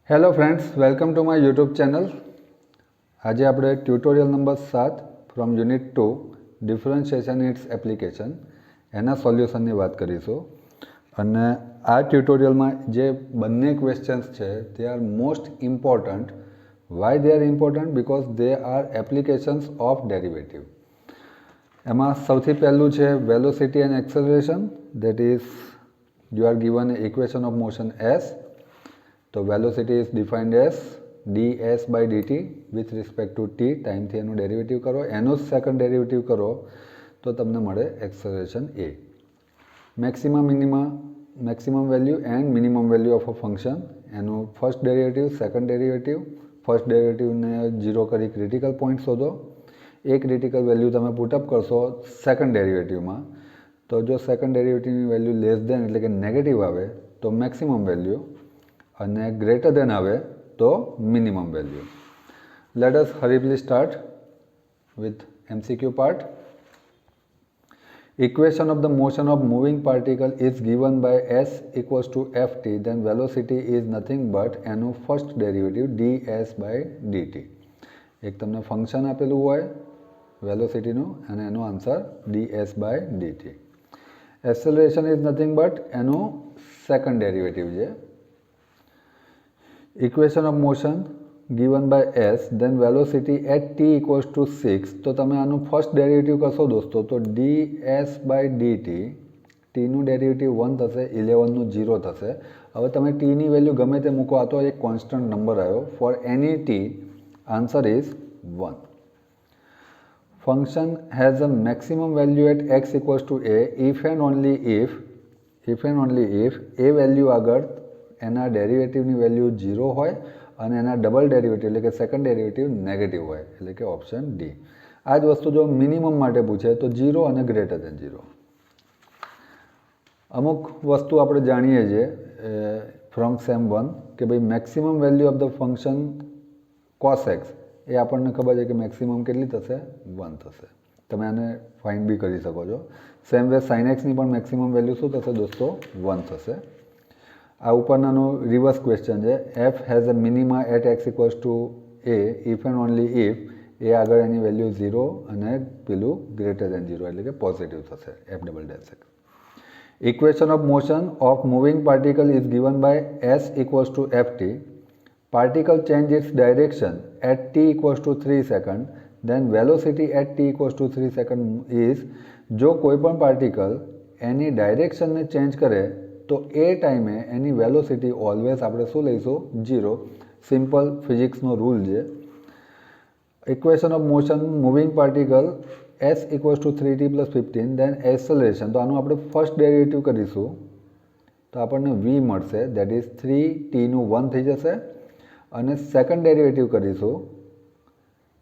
Hello friends, welcome to my YouTube channel. આજે આપણે tutorial number 7 from unit 2 differentiation its application એના સોલ્યુશનની વાત કરીશું. અને આ ટ્યુટોરિયલમાં જે બંને ક્વેશ્ચન્સ છે તે are most important. Why they are important? Because they are applications of derivative. એમાં સૌથી પહેલું છે velocity and acceleration. That is you are given equation of motion s. તો velocity is defined as ds by dt with respect to t. ટાઈમથી એનું derivative કરો, એનું જ સેકન્ડ ડેરિવેટિવ કરો તો તમને મળે acceleration a. Maximum value and minimum value of a function, એનું first derivative, second derivative. First ડેરિવેટિવને 0 કરી ક્રિટિકલ પોઈન્ટ શોધો. એ ક્રિટિકલ વેલ્યુ તમે પુટઅપ કરશો સેકન્ડ ડેરિવેટિવમાં. તો જો સેકન્ડ ડેરિવેટિવની વેલ્યુ લેસ દેન એટલે કે નેગેટિવ આવે તો મેક્સિમમ વેલ્યુ, અને ગ્રેટર દેન આવે તો minimum value. Let us briefly start with MCQ part. Equation of the motion of moving particle is given by s equals to ft, then velocity is nothing but એનું first derivative ds by dt. એક તમને function આપેલું હોય વેલોસિટીનું અને એનો answer ds by dt. Acceleration is nothing but એનું second derivative છે. Equation of motion given by s, then velocity at t equals to 6. તો તમે આનું ફર્સ્ટ ડેરિવેટિવ કરશો દોસ્તો તો ds by dt. ટીનું ડેરિવેટિવ 1 થશે, 11નું 0 થશે. હવે તમે ટીની વેલ્યુ ગમે તે મૂકો, આ તો એક કોન્સ્ટન્ટ નંબર આવ્યો. For any t answer is 1. Function has a maximum value at x equals to a if and only if એ વેલ્યુ આગળ એના ડેરિવેટિવની વેલ્યુ 0 હોય અને એના ડબલ ડેરિવેટિવ એટલે કે સેકન્ડ ડેરિવેટિવ નેગેટિવ હોય, એટલે કે ઓપ્શન ડી. આ જ વસ્તુ જો મિનિમમ માટે પૂછે તો 0 અને ગ્રેટર દેન 0. અમુક વસ્તુ આપણે જાણીએ છીએ ફ્રોમ સેમ 1 કે ભાઈ maximum value of the function cos x એ આપણને ખબર છે કે મેક્સિમમ કેટલી થશે? 1 થશે. તમે આને ફાઇન્ડ બી કરી શકો છો. સેમ વે સાઇન એક્સની પણ મેક્સિમમ વેલ્યુ શું થશે દોસ્તો? 1 થશે. આ ઉપરનાનું રિવર્સ ક્વેશ્ચન છે. F has a minima at x equals to a if and only if a આગળ એની વેલ્યુ 0 અને પેલું ગ્રેટર દેન 0 એટલે કે પોઝિટિવ થશે. F double dash x. Equation of motion of moving particle is given by s equals to f t. Particle change its direction at t equals to 3 second, then velocity at t equals to 3 second is. જો કોઈ પણ particle એની ડાયરેક્શનને change કરે તો એ ટાઈમે એની velocity always આપણે શું લઈશું? 0. Simple ફિઝિક્સનો રૂલ છે. Equation of motion moving particle s equals to 3t plus 15, then acceleration. તો આનું આપણે ફર્સ્ટ ડેરિવેટિવ કરીશું તો આપણને v મળશે, દેટ ઇઝ 3tનું 1 થઈ જશે. અને સેકન્ડ ડેરિવેટિવ કરીશું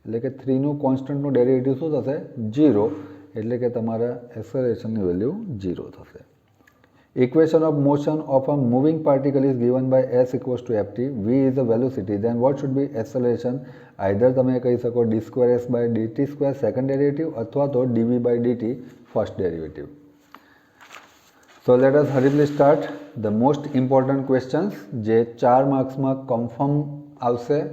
એટલે કે 3નું કોન્સ્ટન્ટનું ડેરિવેટિવ શું થશે? 0. એટલે કે તમારા એક્સેલરેશનની વેલ્યુ 0 થશે. Equation of motion of a moving particle is given by s equals to ft. v is the velocity. Then what should be acceleration? Either તમે કહી શકો d square s by dt square second derivative અથવા તો dv by dt first derivative. So let us hurriedly start the most important questions જે 4 માર્ક્સમાં confirm આવશે.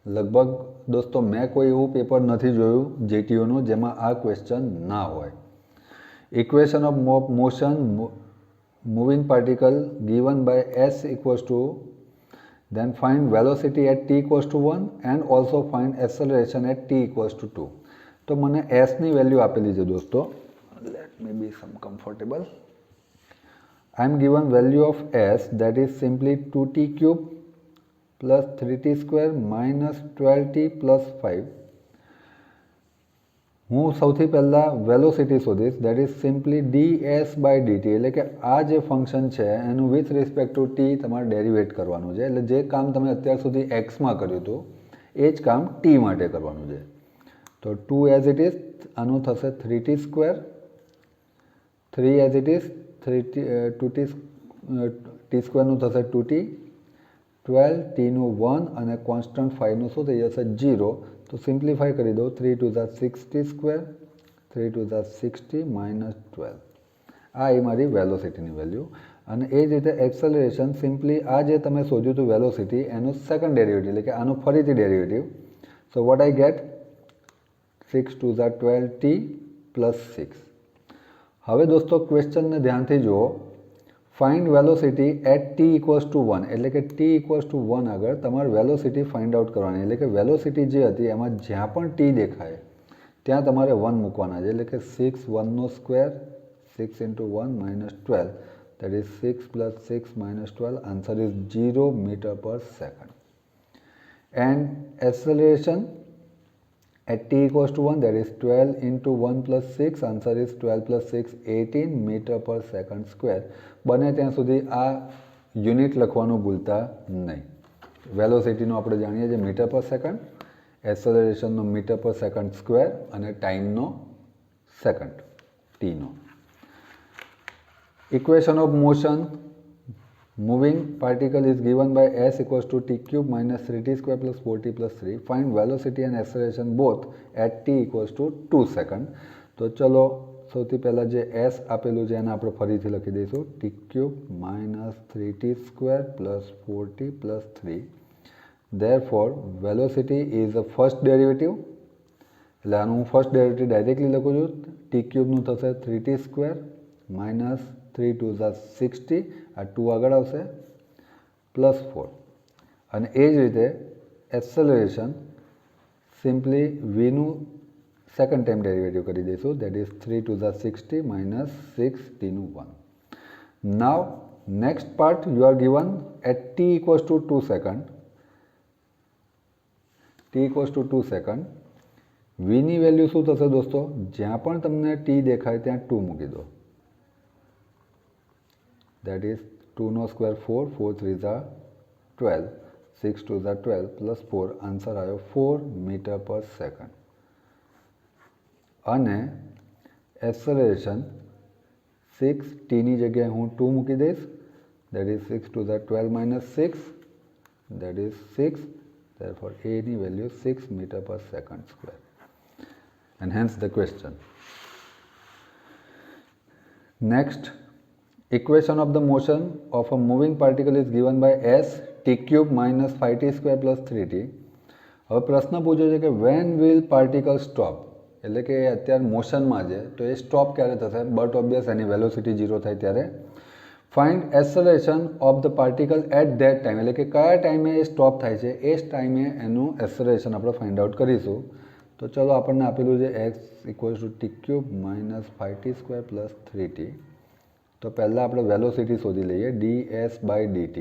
લગભગ દોસ્તો મેં કોઈ એવું પેપર નથી જોયું જેટીયુનું જેમાં આ ક્વેશ્ચન ના હોય. Equation of motion moving particle given by s equals to, then find velocity at t equals to 1 and also find acceleration at t equals to 2. તો મને s ની વેલ્યુ આપેલી છે દોસ્તો. let me be some comfortable. I am given value of s, that is simply 2t cube plus 3t square minus 12t plus 5. હું સૌથી પહેલાં velocity શોધીશ, that is simply ds by dt. એટલે કે આ જે ફંક્શન છે એનું વિથ રિસ્પેક્ટ ટુ ટી તમારે ડેરિવેટ કરવાનું છે. એટલે જે કામ તમે અત્યાર સુધી એક્સમાં કર્યું હતું એ જ કામ ટી માટે કરવાનું છે. તો 2 એઝ ઇટ ઇઝ આનું થશે 3t square, 3 as it is 2t સ્ક્વેરનું થશે 2t, 12 ટીનું 1 અને કોન્સ્ટન્ટ 5નું શું થઈ જશે? 0. તો સિમ્પ્લિફાય કરી દો. 3 2 60 સ્ક્વેર, 3 2 60 માઇનસ 12. આ એ મારી વેલોસિટીની વેલ્યુ. અને એ જ રીતે એક્સેલરેશન સિમ્પલી આ જે તમે શોધ્યું હતું વેલોસિટી એનું સેકન્ડ ડેરિવેટિવ એટલે કે આનું ફરીથી derivative. So what I get 6 2 12 t plus 6. હવે દોસ્તો ક્વેશ્ચનને ધ્યાનથી જુઓ. Find velocity at t equals to 1 એટલે કે t ઇક્વલ્સ ટુ 1 આગળ તમારે વેલોસિટી ફાઇન્ડ આઉટ કરવાની એટલે કે વેલોસિટી જે હતી એમાં જ્યાં પણ t દેખાય ત્યાં તમારે 1 મૂકવાના છે એટલે કે 6 1નો square 6 into 1 minus 12 that is 6 plus 6 minus 12 answer is 0 meter per second. And acceleration at t equals to 1 that is 12 into 1 plus 6 answer is 12 plus 6 18 meter per second square. બને ત્યાં સુધી આ યુનિટ લખવાનું ભૂલતા નહીં. વેલોસિટીનો આપણે જાણીએ છીએ મીટર પર સેકન્ડ, એક્સેલરેશનનો મીટર પર સેકન્ડ સ્ક્વેર અને ટાઈમનો second ટીનો. Equation of motion moving particle is given by s equals to t cube minus 3t square plus 4t plus 3. Find velocity and acceleration both at t equals to 2 second. તો ચલો સૌથી પહેલાં જે s આપેલું છે એને આપણે ફરીથી લખી દઈશું t cube minus 3t square plus 4t plus 3. Therefore velocity is the first derivative. એટલે આનું હું ફર્સ્ટ ડેરિવેટિવ ડાયરેક્ટલી લખું છું. t ક્યુબનું થશે 3t સ્ક્વેર માઇનસ 3 2 60 આ 2 આગળ આવશે પ્લસ 4 અને એ જ રીતે એક્સેલરેશન સિમ્પલી વીનું સેકન્ડ ટાઈમ ડેરિવેટિવ કરી દઈશું દેટ ઇઝ 3 2 60 માઇનસ 6 ટીનું 1. Now next part you are given at t equals to 2 second. T equals to 2 second વીની વેલ્યુ શું થશે દોસ્તો? જ્યાં પણ તમને ટી દેખાય ત્યાં 2 મૂકી દો. That is 2 no square 4, 4 3 are 12, 6 2 are 12 plus 4 answer આવ્યો 4 meter per second. અને એક્સેલરેશન 6 t ની જગ્યાએ હું 2 મૂકી દઈશ that is 6 2 are 12 minus 6 that is 6 therefore a ની value 6 meter per second square and hence the question. Next, equation of the motion of a moving particle is given by s t cube minus 5t square plus 3t. હવે પ્રશ્ન પૂછ્યો છે કે when will particle stop એટલે કે અત્યારે મોશનમાં છે તો એ સ્ટોપ ક્યારે થશે? બટ ઓબ્વિયસ એની વેલોસિટી 0 થાય ત્યારે. Find acceleration of the particle at that time એટલે કે કયા ટાઈમે એ સ્ટોપ થાય છે એ જ ટાઈમે એનું એક્સેલરેશન આપણે ફાઇન્ડ આઉટ કરીશું. તો ચલો આપણને આપેલું છે x equals to t cube minus 5t square plus 3t. તો પહેલાં આપણે વેલોસિટી શોધી લઈએ ds by dt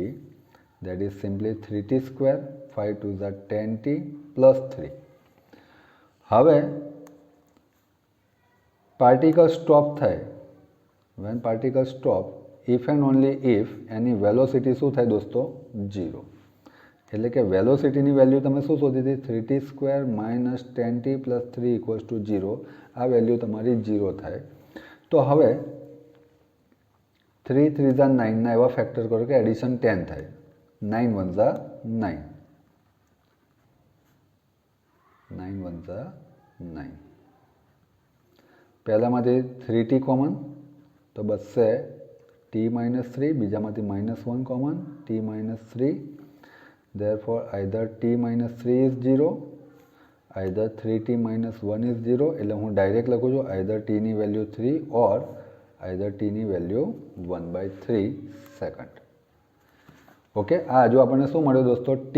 that is simply 3t square 5 2 10t plus 3. હવે પાર્ટિકલ સ્ટોપ થાય when particle stop if and only if એની વેલોસિટી શું થાય દોસ્તો? 0. એટલે કે વેલોસિટીની વેલ્યુ તમે શું શોધી હતી? 3t square minus 10t plus 3 equals to 0. આ વેલ્યુ તમારી 0 થાય. તો હવે 3 3 9 ના એવા ફેક્ટર કરો કે એડિશન 10 થાય. 9 1 9 9 1 9. પહેલામાંથી 3t કોમન તો બચશે t minus 3, બીજામાંથી -1 common t minus 3. therefore either t minus 3 is 0 either 3t minus 1 is 0. એટલે હું ડાયરેક્ટ લખું છું either t ની વેલ્યુ 3 or either t ની વેલ્યુ 1/3 સેકન્ડ. ઓકે, આ જો આપણને શું મળ્યો દોસ્તો? t.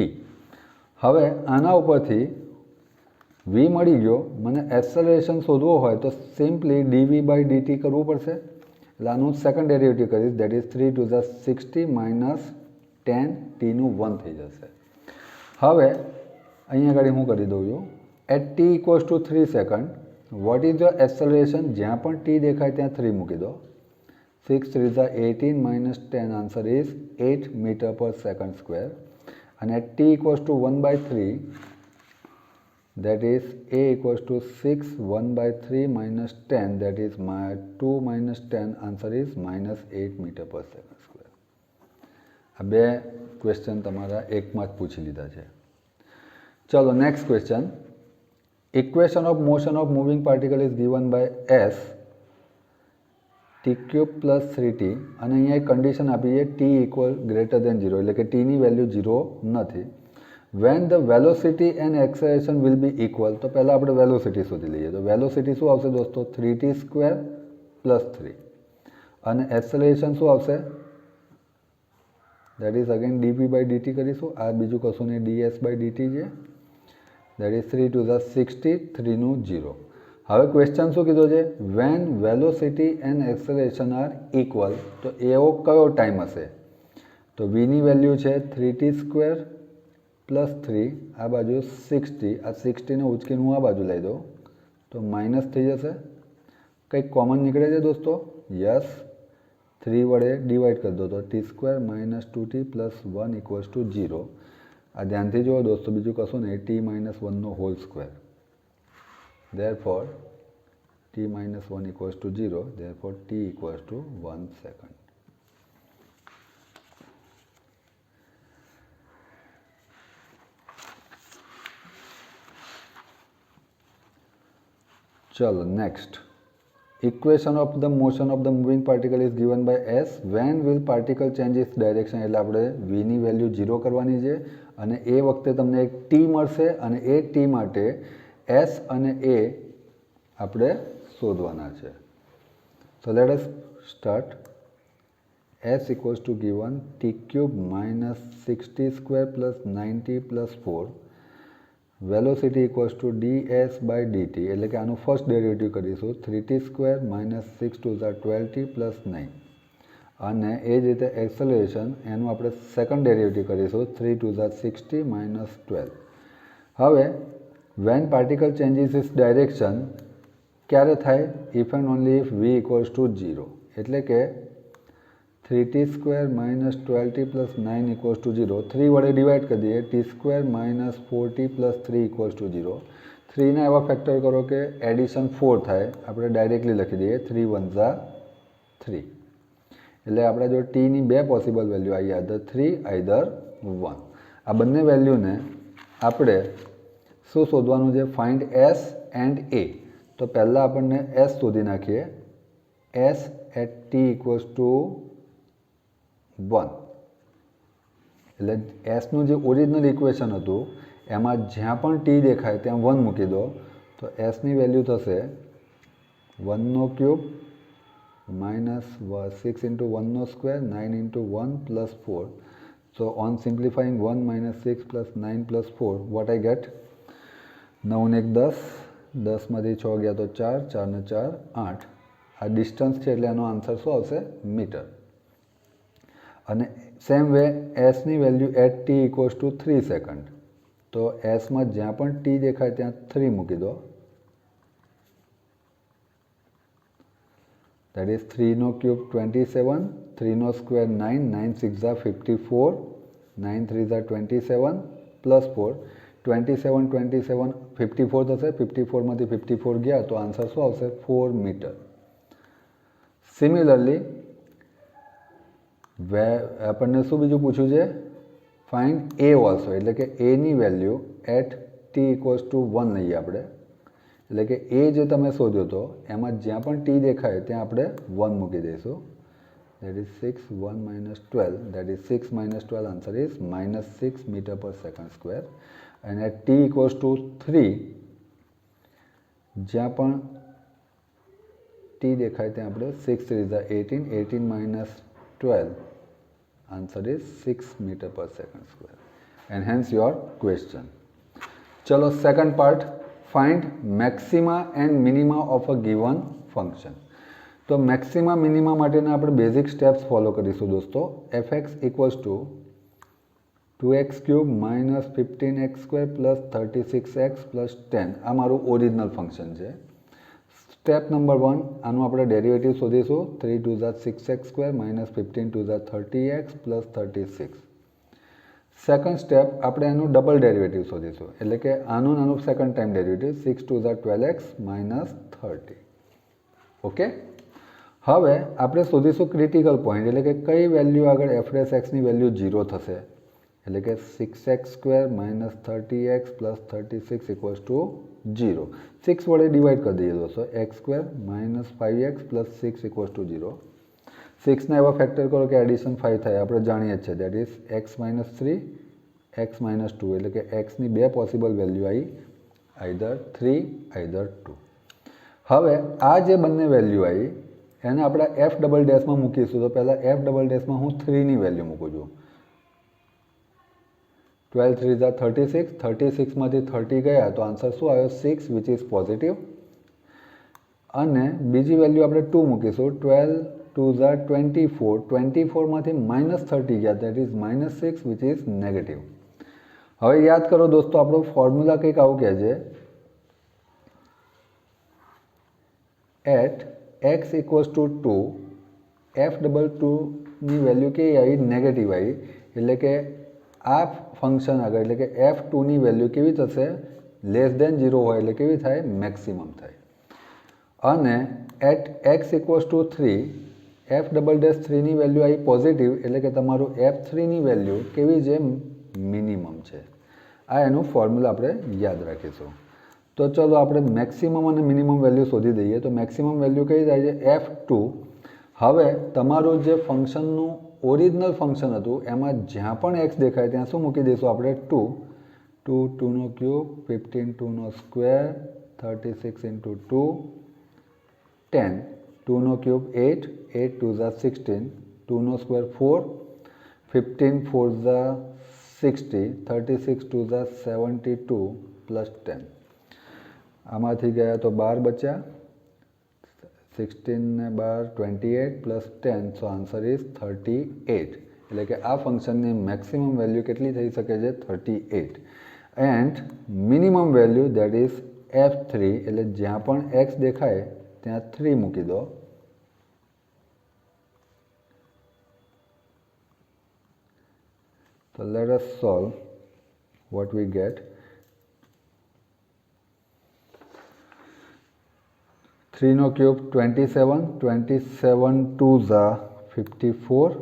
હવે આના ઉપરથી v મળી ગયો, મને એક્સેલરેશન શોધવો હોય તો સિમ્પલી dv બાય dt કરવું પડશે. એટલે આનું સેકન્ડ ડેરિવેટિવ કરીશ દેટ ઇઝ 3 2 60 માઇનસ 10 ટીનું 1 થઈ જશે. હવે અહીંયા આગળ હું કરી દઉં છું at t equals to 3 second what is your acceleration? જ્યાં પણ t દેખાય ત્યાં 3 મૂકી દો. 6 3 18 minus 10 answer is 8 meter per second square. And at t equals to 1/3 that is a equals to 6 1/3 minus 10 that is 2 minus 10 answer is minus 8 meter per second square. આ બે question તમારા એકમાં જ પૂછી લીધા છે. ચલો next question. Equation of motion of moving particle is given by s t cube plus 3t અને અહીંયા એક કન્ડિશન આપી છે t ઇક્વલ ગ્રેટર દેન 0 એટલે કે tની વેલ્યુ 0 નથી. When the velocity and acceleration will be equal, તો પહેલાં આપણે વેલોસિટી શોધી લઈએ. તો વેલોસિટી શું આવશે દોસ્તો? 3t² પ્લસ 3 અને એક્સેલરેશન શું આવશે? દેટ ઇઝ અગેન dp/dt કરીશું. આ બીજું કશું નહીં, ds/dt છે. દેટ ઇઝ 3 × 60, 3 નું 0. હવે ક્વેશ્ચન શું કીધો છે? When velocity and acceleration are equal, તો એવો કયો ટાઈમ હશે? તો વીની વેલ્યુ છે 3t² પ્લસ 3, આ બાજુ 60, આ 60ને ઉચકીને હું આ બાજુ લઈ દઉં તો માઇનસ થઈ જશે. કંઈક કોમન નીકળે છે દોસ્તો? યસ, 3 વડે ડિવાઈડ કરી દો તો t² - 2t + 1 = 0. આ ધ્યાનથી જુઓ દોસ્તો, બીજું કશું નહીં, t - 1 whole square. therefore t - 1 = 0, therefore t = 1 second. ચલો next. Equation of the motion of the moving particle is given by s. When will particle change its direction, એટલે આપણે વીની વેલ્યુ 0 કરવાની છે અને એ વખતે તમને એક ટી મળશે અને એ ટી માટે એસ અને એ આપણે શોધવાના છે. So let us start. S equals two given t³ - 60² + 90 + 4. Velocity equals to ds/dt, એટલે કે આનું ફર્સ્ટ ડેરિવેટિવ કરીશું 3t² - 6 × 12t + 9 અને એ જ રીતે એક્સેલરેશન એનું આપણે સેકન્ડ ડેરિવેટિવ કરીશું 3 × 60 - 12. હવે when particle changes its direction ક્યારે થાય? If and only if v equals to 0, એટલે કે 3t² - 12t + 9 = 0. 3 વડે ડિવાઈડ કરી દઈએ, t² - 4t + 3 = 0. 3ના એવા ફેક્ટર કરો કે એડિશન 4 થાય, આપણે ડાયરેક્ટલી લખી દઈએ 3 × 1 = 3. એટલે આપણે જો ટીની બે પોસિબલ વેલ્યુ આવી, આઈધર 3 આઈધર 1. આ બંને વેલ્યુને આપણે શું શોધવાનું છે? Find s and a. તો પહેલાં આપણને એસ શોધી નાખીએ. S at t = 1. એટલે એસનું જે ઓરિજિનલ ઇક્વેશન હતું એમાં જ્યાં પણ ટી દેખાય ત્યાં 1 મૂકી દો, તો એસની વેલ્યુ થશે 1³ - 6 × 1² 9 × 1 + 4. So on simplifying 1 - 6 + 9 + 4, what I get? 9 × 1 = 10, 10માંથી 6 ગયા તો 4, 4 ને 4 8. આ ડિસ્ટન્સ છે એટલે એનો આન્સર શું આવશે? મીટર. અને સેમ વે એસની વેલ્યુ એટ t = 3 સેકન્ડ. તો એસમાં જ્યાં પણ ટી દેખાય ત્યાં 3 મૂકી દો. That is 3³ 27, 3² 9, 9 × 6 = 54, 9 × 3 = 27 + 4. 27 27 54 થશે, 54માંથી 54 ગયા તો આન્સર શું આવશે? 4 મીટર. સિમિલરલી આપણને શું બીજું પૂછ્યું છે? ફાઇન્ડ એ ઓલ્સો, એટલે કે એની વેલ્યુ એટ t = 1 લઈએ આપણે. એટલે કે એ જે તમે શોધ્યો હતો એમાં જ્યાં પણ ટી દેખાય ત્યાં આપણે 1 મૂકી દઈશું. That is 6 1 - 12, that is 6 - 12, answer is -6 મીટર/સેકન્ડ². અને એટ t = 3 જ્યાં પણ ટી દેખાય ત્યાં આપણે 6 × 3 = 18, 18 - 12, answer is 6 meter/second². and hence your question. ચલો second part. Find maxima and minima of a given function. તો મેક્સિમા મિનિમા માટેના આપણે બેઝિક સ્ટેપ્સ ફોલો કરીશું દોસ્તો. fx = 2x³ - 15x² + 36x + 10. આ મારું ઓરિજિનલ ફંક્શન છે. સ્ટેપ નંબર 1, આનું આપણે ડેરિવેટિવ શોધીશું. 3 × 6x² - 15 × 30x + 36. સેકન્ડ સ્ટેપ, આપણે એનું ડબલ ડેરિવેટિવ શોધીશું. એટલે કે આનું second time derivative 6 × 12x - 30. Okay. હવે આપણે શોધીશું ક્રિટિકલ પોઈન્ટ, એટલે કે કઈ વેલ્યુ આગળ f'(x) ની વેલ્યુ 0 થશે. એટલે કે 6x² - 30x + 36 = 0. 6 વડે ડિવાઈડ કરી દઈએ દોસ્તો, x square minus 5x plus 6 equals to 0. 6ના એવા ફેક્ટર કરો કે એડિશન 5 થાય, આપણે જાણીએ જ છે, that is x minus 3 x minus 2, એટલે કે એક્સની બે પોસિબલ વેલ્યુ આવી, આઈધર 3 આઈધર 2. હવે આ જે બંને વેલ્યુ આવી એને આપણે એફ ડબલ ડેશમાં મૂકીશું. તો પહેલાં એફ ડબલ ડેશમાં હું 3ની વેલ્યુ મૂકું છું. 12 3 ઝા 36, 36માંથી 30 ગયા તો આન્સર શું આવ્યો? 6, વિચ ઇઝ પોઝિટિવ. અને બીજી વેલ્યુ આપણે 2 મૂકીશું. 12 2 ઝા 24, 24માંથી -30 ગયા, that is -6, which is negative. હવે યાદ કરો દોસ્તો, આપણો ફોર્મ્યુલા કંઈક આવું કહે છે, at x equals to 2 f double 2ની વેલ્યુ કેવી આવી? નેગેટિવ આવી. એટલે કે આ ફંક્શન આગળ, એટલે કે f2ની વેલ્યુ કેવી થશે? લેસ દેન 0 હોય એટલે કેવી થાય? મેક્સિમમ થાય. અને at x equals to 3 f double dash 3ની વેલ્યુ આવી પોઝિટિવ, એટલે કે તમારું f3ની વેલ્યુ કેવી છે? મિનિમમ છે. આ એનું ફોર્મ્યુલા આપણે યાદ રાખીશું. તો ચલો આપણે મેક્સિમમ અને મિનિમમ વેલ્યુ શોધી દઈએ. તો મેક્સિમમ વેલ્યુ કઈ થાય છે? f2. હવે તમારું જે ફંક્શનનું ઓરિજિનલ ફંક્શન હતું એમાં જ્યાં પણ એક્સ દેખાય ત્યાં શું મૂકી દઈશું આપણે? 2. 2 2નો ક્યુબ, 15 2નો સ્ક્વેર, 36 ઇન્ટુ 2, 10. 2નો ક્યુબ 8, 8 2 ઝા 16, 2નો સ્ક્વેર 4, 15 4 ઝા 60, 36 2 ઝા 72 પ્લસ 10. આમાંથી ગયા તો 12 બચ્યા, 16 ને 12 28 પ્લસ 10, સો આન્સર ઇઝ 38. એટલે કે આ ફંક્શનની મેક્સિમમ વેલ્યુ કેટલી થઈ શકે છે? 38. And minimum value that is f3, એટલે જ્યાં પણ x દેખાય ત્યાં 3 મૂકી દો. તો let us solve what we get. 3નો ક્યુબ 27, 27 2 ઝા 54,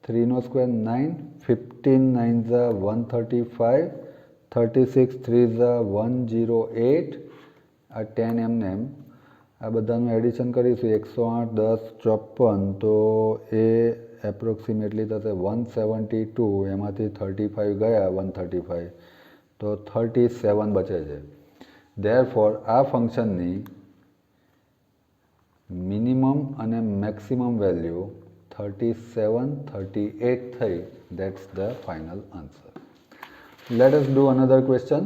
3નો સ્ક્વેર 9, 15 9 ઝા 135, 36 3 ઝા 108, આ 10 એમને એમ. આ બધાનું એડિશન કરીશું, 108 10 54, તો એ એપ્રોક્સિમેટલી થશે 172. એમાંથી 35 ગયા, 135, તો 37 બચે છે. ધેરફોર આ ફંક્શનની મિનિમમ અને મેક્સિમમ વેલ્યુ 37 38 થઈ. That's the final answer. Let us do another question.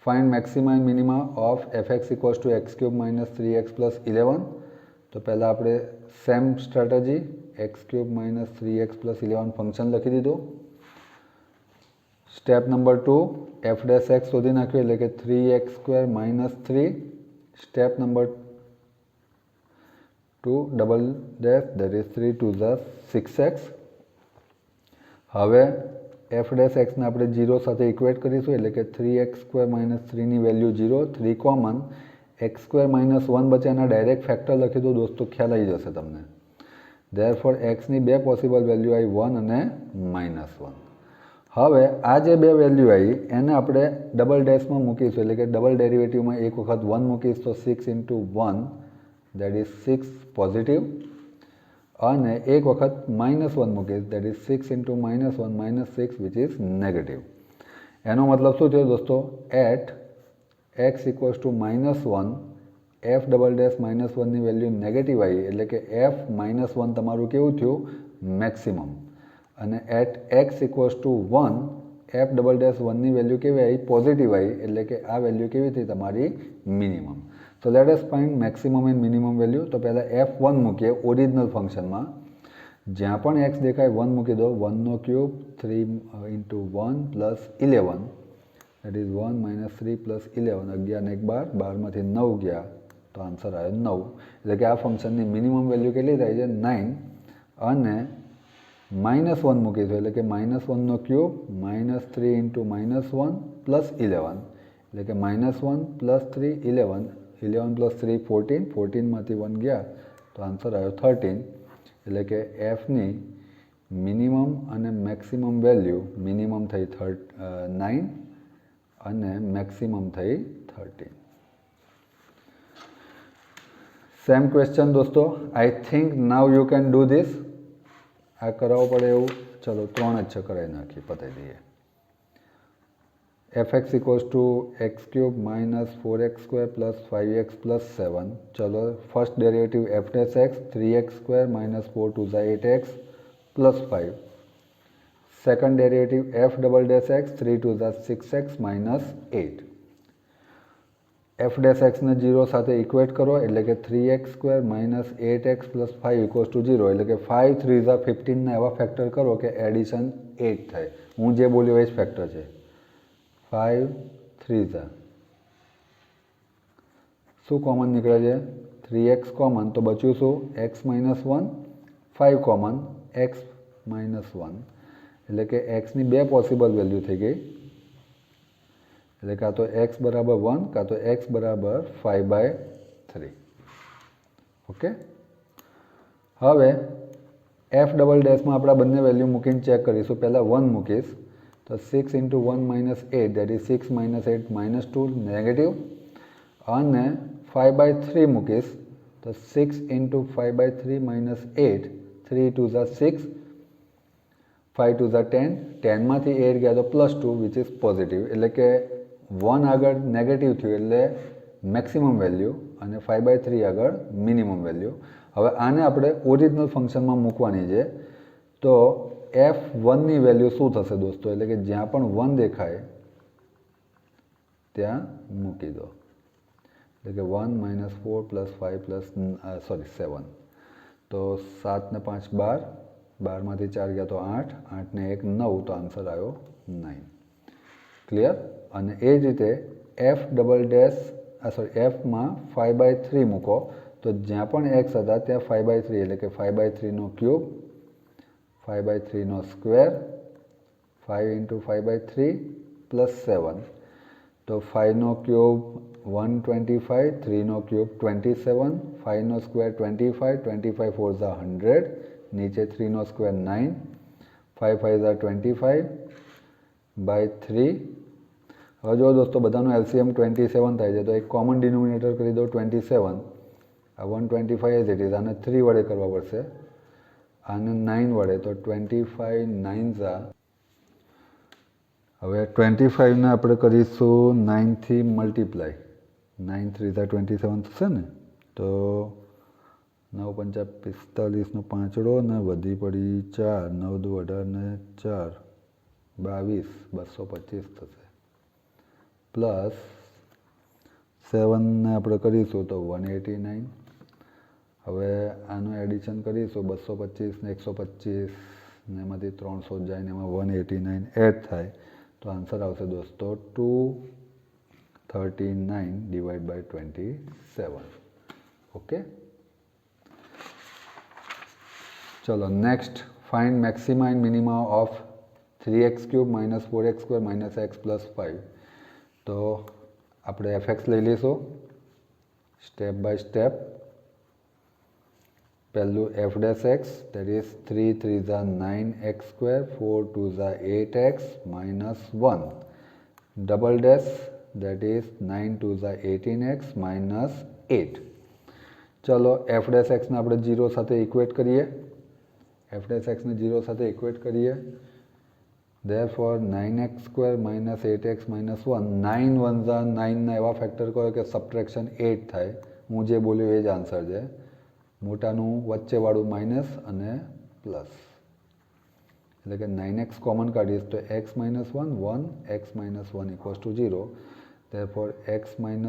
Find maximum and minimum of fx equals to x cube minus 3x plus 11. તો પહેલાં આપણે same strategy, x cube minus 3x plus 11 function લખી દીધું. Step number 2, f dash x શોધી નાખ્યું, એટલે કે 3x square minus 3. Step number 2 double dash, that is 3 2 ઝા 6x. હવે એફ ડેશ એક્સને આપણે 0 સાથે ઇક્વેટ કરીશું, એટલે કે 3x સ્ક્વેર માઇનસ 3ની value 0, 3 common, x square minus 1 બચે, એના ડાયરેક્ટ ફેક્ટર લખી દો દોસ્તો, ખ્યાલ આવી જશે તમને. ધેરફોર એક્સની બે પોસિબલ વેલ્યુ આવી, 1 અને -1. હવે આ જે બે વેલ્યુ આવી એને આપણે ડબલ ડેશમાં મૂકીશું, એટલે કે ડબલ ડેરિવેટિવમાં એક વખત 1 મૂકીશ તો 6 ઇન્ટુ 1, દેટ ઇઝ 6 પોઝિટિવ. અને એક વખત -1 મૂકીશ, that is 6 into -1 -6, which is negative. એનો મતલબ શું થયો દોસ્તો? At x equals to -1 f double dash -1ની વેલ્યુ નેગેટિવ આવી, એટલે કે એફ -1 તમારું કેવું થયું? મેક્સિમમ. અને at x equals to 1 f double dash 1ની વેલ્યુ કેવી આવી? પોઝિટિવ આવી, એટલે કે આ વેલ્યુ કેવી થઈ? તમારી મિનિમમ. તો let us find maximum and minimum value. તો પહેલાં f1 મૂકીએ ઓરિજિનલ ફંક્શનમાં. જ્યાં પણ x દેખાય 1 મૂકી દો. 1નો cube 3 into 1 plus 11, that is 1 minus 3 plus 11, 11 ને 1 12, 12માંથી 9 ગયા તો આન્સર આવ્યો 9. એટલે કે આ ફંક્શનની મિનિમમ વેલ્યુ કેટલી થાય છે? 9. અને -1 મૂકીશું, એટલે કે -1નો ક્યુબ -3 ઇન્ટુ -1 પ્લસ 11, એટલે કે -1 પ્લસ 3 11, 11 પ્લસ 3 14, 14માંથી 1 ગયા તો આન્સર આવ્યો 13. એટલે કે એફની મિનિમમ અને મેક્સિમમ વેલ્યુ, મિનિમમ થઈ 9 અને મેક્સિમમ થઈ 13. સેમ ક્વેશ્ચન દોસ્તો. I think now you can do this. આ કરાવવું પડે એવું? ચલો 3 જ છે, કરાવી નાખીએ, પતાવી દઈએ. fx equals to x cube minus 4x² plus 5x plus 7. ચલો first derivative f dash x 3x² minus 4 2 8x plus 5. Second derivative f double dash x 3 2 6x minus 8. F dash એક્સને 0 સાથે ઇક્વેટ કરો એટલે કે 3x² minus 8x plus 5 equals to 0 એટલે કે 5 3 15 એવા factor કરો કે એડિશન 8 થાય. હું જે બોલ્યો એ જ ફેક્ટર છે. 5 3 શું કોમન નીકળે છે? 3x કોમન, તો બચ્યું શું? x minus 1. 5 common, x minus 1 એટલે કે xની 2 પોસિબલ વેલ્યુ થઈ ગઈ. એટલે કાં તો x બરાબર 1 કાં તો x બરાબર 5/3. ઓકે. હવે એફ ડબલ ડેશમાં આપણે બંને વેલ્યુ મૂકીને ચેક કરીશું. પહેલાં 1 મૂકીશ તો 6 × 1 - 8 દેટ ઇઝ 6 - 8 -2 નેગેટિવ. અને 5/3 મૂકીશ તો 6 × 5/3 - 8 3 2 6 5 2 10 10માંથી 8 ગયા તો +2 વિચ ઇઝ પોઝિટિવ. એટલે કે 1 આગળ નેગેટિવ થયું એટલે મેક્સિમમ વેલ્યુ અને 5/3 આગળ મિનિમમ વેલ્યુ. હવે આને આપણે ઓરિજિનલ ફંક્શનમાં મૂકવાની છે. તો f1ની વેલ્યુ શું થશે દોસ્તો? એટલે કે જ્યાં પણ 1 દેખાય ત્યાં મૂકી દો. એટલે કે 1 - 4 + 5 + 7. તો 7 ને 5 12, 12માંથી 4 ગયા તો 8, 8 ને 1 9, તો આન્સર આવ્યો 9. ક્લિયર? અને એ જ રીતે એફ ડબલ ડેશ એફમાં 5/3 મૂકો તો જ્યાં પણ x હતા ત્યાં 5/3 એટલે કે 5/3 ક્યુબ, 5/3 સ્ક્વેર, 5 × 5/3 + 7. તો 5 ક્યુબ 125, 3 ક્યુબ 27, 5 સ્ક્વેર 25, 25 4 100, નીચે 3 સ્ક્વેર 9, 5 5 25/3. હવે જો દોસ્તો બધાનું એલસીએમ 27 થાય છે તો એક કોમન ડિનોમિનેટર કરી દો 27. આ 125 એઝ ઇટ ઇઝ. આને 3 વડે કરવા પડશે, આને 9 વડે, તો 25 9 હવે 25ને આપણે કરીશું 9થી મલ્ટીપ્લાય. 9 3 27 થશે ને. તો 9 5 45 પાંચડો ને વધી પડી 4, 9 2 18 ને 4 22 225 થશે. પ્લસ 7ને આપણે કરીશું તો 189. હવે આનું એડિશન કરીશું 225 ને 125 ને એમાંથી 300 જાય ને એમાં 189 એડ થાય તો આન્સર આવશે દોસ્તો 239/27. ઓકે. ચલો next, find maxima and minima of 3x³ - 4x² - x + 5. તો આપણે fx લઈ લઈશું સ્ટેપ બાય સ્ટેપ. પહેલું f dash x that is 3 3 9x², 4 2 8x - 1. Double dash that is 9 2 18x - 8. ચલો f ડેશ xને આપણે 0 સાથે ઇક્વેટ કરીએ. f ડેશ xને 0 સાથે ઇક્વેટ કરીએ. Therefore 9x² - 8x - 1, 9 1 9 ના એવા ફેક્ટર કહો કે સબટ્રેક્શન 8 થાય. હું જે બોલ્યો એ જ આન્સર છે. મોટાનું વચ્ચેવાળું માઇનસ અને પ્લસ. એટલે કે 9x કોમન કાઢીશ તો x - 1 1, x - 1 equals to 0. Therefore x - 1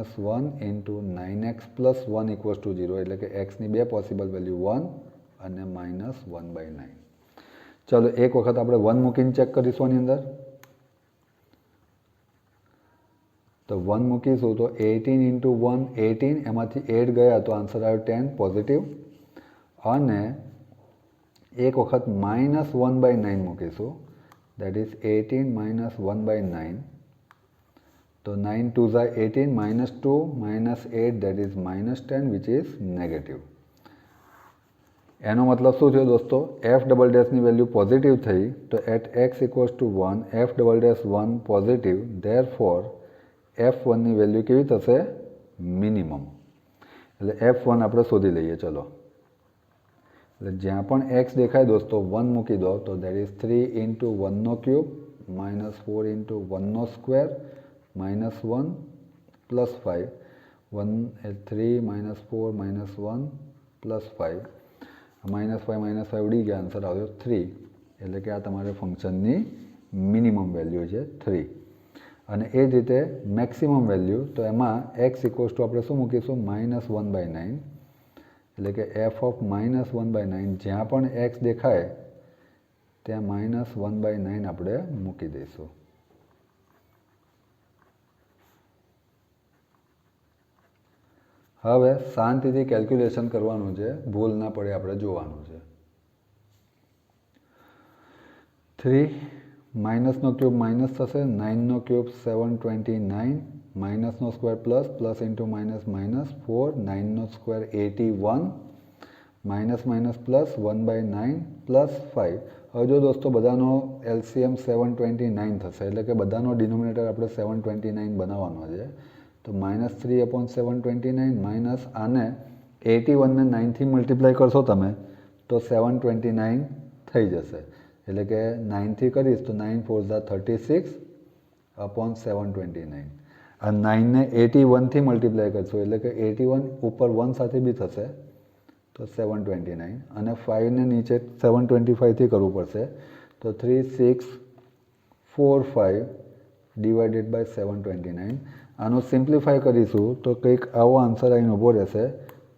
× 9x + 1 equals to 0. એટલે કે xની 2 પોસિબલ વેલ્યુ 1 અને -1/9. ચલો એક વખત આપણે 1 મૂકીને ચેક કરીશું આની અંદર. તો 1 મૂકીશું તો 18 × 1 18, એમાંથી 8 ગયા તો આન્સર આવ્યો 10 પોઝિટિવ. અને એક વખત -1/9 મૂકીશું દેટ ઇઝ 18 - 1/9. તો 9 2 18, -2 -8 that is -10 which is negative. એનો મતલબ શું થયો દોસ્તો? એફ ડબલ ડેશની વેલ્યુ પોઝિટિવ થઈ તો at x = 1 f double dash 1 positive. Therefore F1ની વેલ્યુ કેવી થશે? મિનિમમ. એટલે F1 આપણે શોધી લઈએ. ચલો, એટલે જ્યાં પણ x દેખાય દોસ્તો 1 મૂકી દો, તો દેટ ઇઝ 3 ઇન્ટુ 1નો ક્યુબ માઇનસ 4 ઇન્ટુ 1નો સ્ક્વેર માઇનસ 1 પ્લસ 5. 1 એ 3 માઇનસ 4 માઇનસ 1 પ્લસ 5. -5 ઉડી ગયા, આન્સર આવ્યો 3. એટલે કે આ તમારે ફંક્શનની મિનિમમ વેલ્યુ છે 3. અને એ જ રીતે મેક્સિમમ વેલ્યુ, તો એમાં x ઇક્વલ્સ ટુ આપણે શું મૂકીશું? -1/9. એટલે કે f ઓફ -1/9, જ્યાં પણ x દેખાય ત્યાં -1/9 આપણે મૂકી દઈશું. હવે શાંતિથી કેલ્ક્યુલેશન કરવાનું છે, ભૂલ ના પડે આપણે જોવાનું છે. 3 માઇનસનો ક્યુબ માઇનસ થશે, 9નો ક્યુબ 729, માઇનસનો square plus, plus into minus minus 4, 9નો square 81, minus minus plus 1/9 plus 5. હવે જો દોસ્તો બધાનો LCM 729 થશે, એટલે કે બધાનો ડિનોમિનેટર આપણે 729 બનાવવાનો છે. તો -3/729 માઇનસ આને 81ને 9થી મલ્ટીપ્લાય કરશો તમે તો 729 થઈ જશે. એટલે કે 9થી કરીશ તો 9 4 36/729. આ 9ને 81થી મલ્ટીપ્લાય કરશો એટલે કે 81 ઉપર 1 સાથે બી થશે તો 729, અને 5ને નીચે 725થી કરવું પડશે તો 3645 ડિવાઇડેડ બાય 729. આનો સિમ્પ્લિફાય કરીશું તો કંઈક આવો આન્સર આવીને ઊભો રહેશે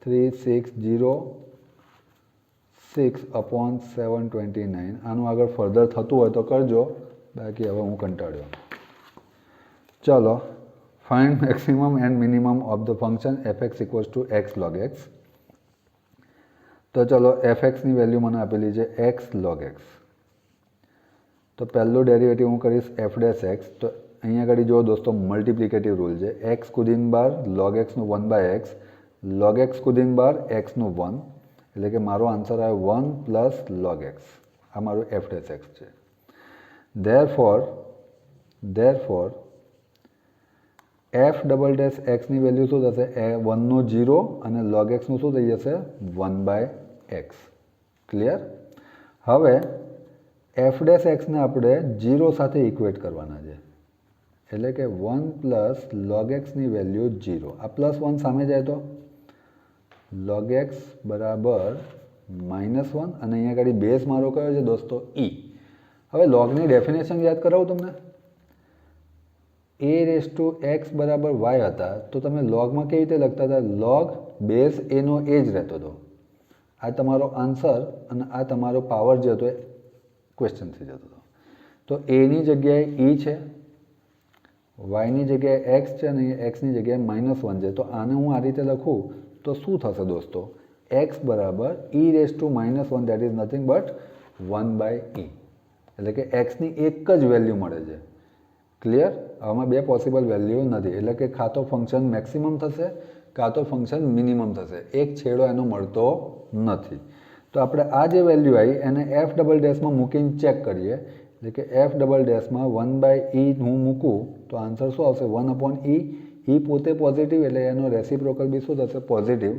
3606/729. આનું આગળ ફર્ધર થતું હોય તો કરજો, બાકી હવે હું કંટાળ્યો. ચલો, find maximum and minimum of the function fx equals to x log x. તો ચલો, fxની વેલ્યુ મને આપેલી છે x log x. તો પહેલું ડેરિવેટિવ હું કરીશ f ડેશ x. તો અહીંયા આગળ જો દોસ્તો મલ્ટીપ્લિકેટિવ રૂલ છે. x કુદીન બાર log xનું 1/x, log x કુદીન બાર xનું 1. એટલે કે મારો આન્સર આવે 1 પ્લસ log x. આ મારું f ડેશ x છે. ધેરફોર f ડબલ ડેશ એક્સની વેલ્યુ શું થશે? 1નો 0 અને log xનું શું થઈ જશે? 1/x. ક્લિયર? હવે f ડેશ એક્સને આપણે 0 સાથે ઇક્વેટ કરવાના છે. એટલે કે 1 પ્લસ log xની વેલ્યુ 0. આ પ્લસ 1 સામે જાય તો log x બરાબર -1, અને અહીંયા આગળ બેઝ મારો કયો છે દોસ્તો? e. હવે લોગની ડેફિનેશન યાદ કરાવું તમને. a રેઝ ટુ x બરાબર y હતા, તો તમે લોગમાં કેવી રીતે લખતા હતા? લોગ બેઝ એનો એ જ રહેતો હતો. આ તમારો આન્સર અને આ તમારો પાવર જે હતો એ ક્વેશ્ચન થઈ જતો હતો. તો એની જગ્યાએ e છે, વાયની જગ્યાએ x છે, અને એક્સની જગ્યાએ -1 છે. તો આને હું આ રીતે લખું તો શું થશે દોસ્તો? x બરાબર e raise to -1, that is nothing but 1/e. એટલે કે એક્સની એક જ વેલ્યુ મળે છે. ક્લિયર? આમાં બે પોસિબલ વેલ્યુ નથી. એટલે કે કાં તો ફંક્શન મેક્સિમમ થશે કાં તો ફંક્શન મિનિમમ થશે. એક છેડો એનો મળતો નથી. તો આપણે આ જે વેલ્યુ આવી એને f ડબલ ડેશમાં મૂકીને ચેક કરીએ. એટલે કે f ડબલ ડેશમાં 1/e હું મૂકું તો આન્સર શું આવશે? 1/e. e પોતે પોઝિટિવ એટલે એનો રેસિપ્રોકલ બી શું થશે? પોઝિટિવ.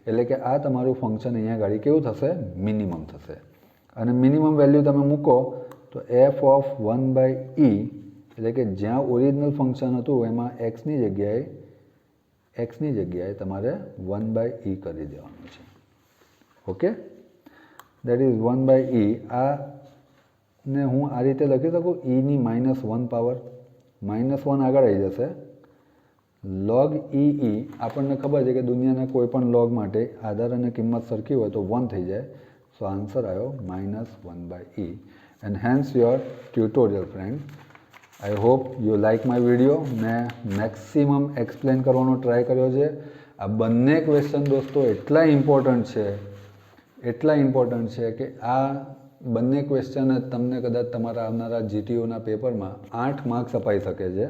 એટલે કે આ તમારું ફંક્શન અહીંયા ગાડી કેવું થશે? મિનિમમ થશે. અને મિનિમમ વેલ્યુ તમે મૂકો તો f ઓફ 1/e, એટલે કે જ્યાં ઓરિજિનલ ફંક્શન હતું એમાં એક્સની જગ્યાએ તમારે 1/e કરી દેવાનું છે. Okay, that is 1/e. આ ને હું આ રીતે લખી શકું eની -1 પાવર. -1 આગળ આવી જશે. log e આપણને ખબર છે કે દુનિયાના કોઈ પણ લોગ માટે આધાર અને કિંમત સરખી હોય તો 1 થઈ જાય. સો આન્સર આવ્યો -1/e. And hence your tutorial friend. I hope you like my video. મેં મેક્સિમમ એક્સપ્લેન કરવાનો ટ્રાય કર્યો છે. આ બંને ક્વેશ્ચન દોસ્તો એટલા ઇમ્પોર્ટન્ટ છે કે આ બંને ક્વેશ્ચન જ તમને કદાચ તમારા આવનારા GTOના પેપરમાં 8 માર્ક્સ અપાઈ શકે છે.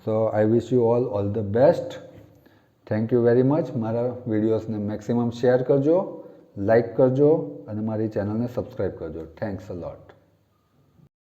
So I wish you all the best. Thank you very much. મારા વિડીયોઝને મેક્સિમમ શેર કરજો, લાઇક કરજો અને મારી ચેનલને સબસ્ક્રાઈબ કરજો. Thanks a lot.